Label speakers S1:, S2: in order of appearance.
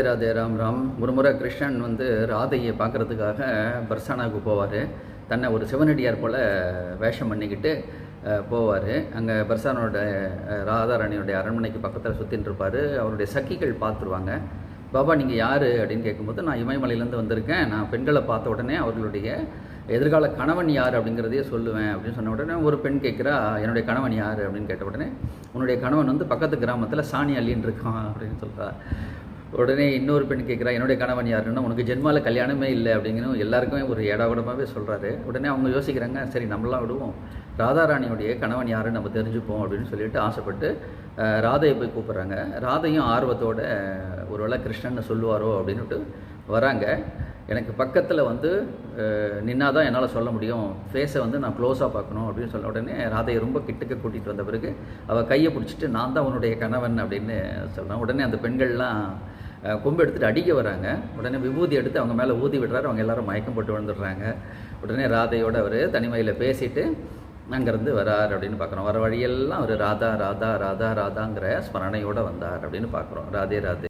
S1: ராதே ராம் ராம். ஒரு முறை கிருஷ்ணன் ராதையை பார்க்குறதுக்காக பர்சானாவுக்கு போவார். தன்னை ஒரு சிவனடியார் போல் வேஷம் பண்ணிக்கிட்டு போவார். அங்கே பர்சானோட ராதாராணியோடைய அரண்மனைக்கு பக்கத்தில் சுற்றின்னு இருப்பார். அவருடைய சக்கிகள் பார்த்துருவாங்க. பாபா நீங்கள் யார் அப்படின்னு கேட்கும்போது, நான் இமயமலையிலேருந்து வந்திருக்கேன், நான் பெண்களை பார்த்த உடனே அவர்களுடைய எதிர்கால கணவன் யார் அப்படிங்கிறதையே சொல்லுவேன் அப்படின்னு சொன்ன உடனே ஒரு பெண் கேட்குறா, என்னுடைய கணவன் யார் அப்படின்னு கேட்ட உடனே, உன்னுடைய கணவன் பக்கத்து கிராமத்தில் சாணி அள்ளின்னு இருக்கான் அப்படின்னு சொல்கிறா. உடனே இன்னொரு பெண் கேட்குறா, என்னுடைய கணவன் யாருன்னா, உனக்கு ஜென்மாவில் கல்யாணமே இல்லை அப்படிங்கிறனும் எல்லாருக்குமே ஒரு ஏடாகூடமாகவே சொல்கிறாரு. உடனே அவங்க யோசிக்கிறாங்க, சரி நம்மளாம் விடுவோம், ராதாராணியுடைய கணவன் யாருன்னு நம்ம தெரிஞ்சுப்போம் அப்படின்னு சொல்லிட்டு ஆசைப்பட்டு ராதையை போய் கூப்பிட்றாங்க. ராதையும் ஆர்வத்தோட ஒருவேளை கிருஷ்ணன் சொல்லுவாரோ அப்படின்னுட்டு வராங்க. எனக்கு பக்கத்தில் நின்னா தான் என்னால் சொல்ல முடியும், ஃபேஸை நான் க்ளோஸாக பார்க்கணும் அப்படின்னு சொன்ன உடனே ராதையை ரொம்ப கிட்டக்க கூட்டிகிட்டு வந்த பிறகு அவள் கையை பிடிச்சிட்டு, நான் தான் உன்னுடைய கணவன் அப்படின்னு சொல்கிறான். உடனே அந்த பெண்கள்லாம் கொம்பு எடுத்துகிட்டு அடிக்க வராங்க. உடனே விபூதி எடுத்து அவங்க மேலே ஊதி விடுறாரு. அவங்க எல்லாரும் மயக்கம் போட்டு விழுந்துடுறாங்க. உடனே ராதையோடு அவர் தனிமையில் பேசிட்டு அங்கேருந்து வரார் அப்படின்னு பார்க்குறோம். வர வழியெல்லாம் அவர் ராதா ராதா ராதா ராதாங்கிற ஸ்மரணையோடு வந்தார் அப்படின்னு பார்க்குறோம். ராதே ராதே.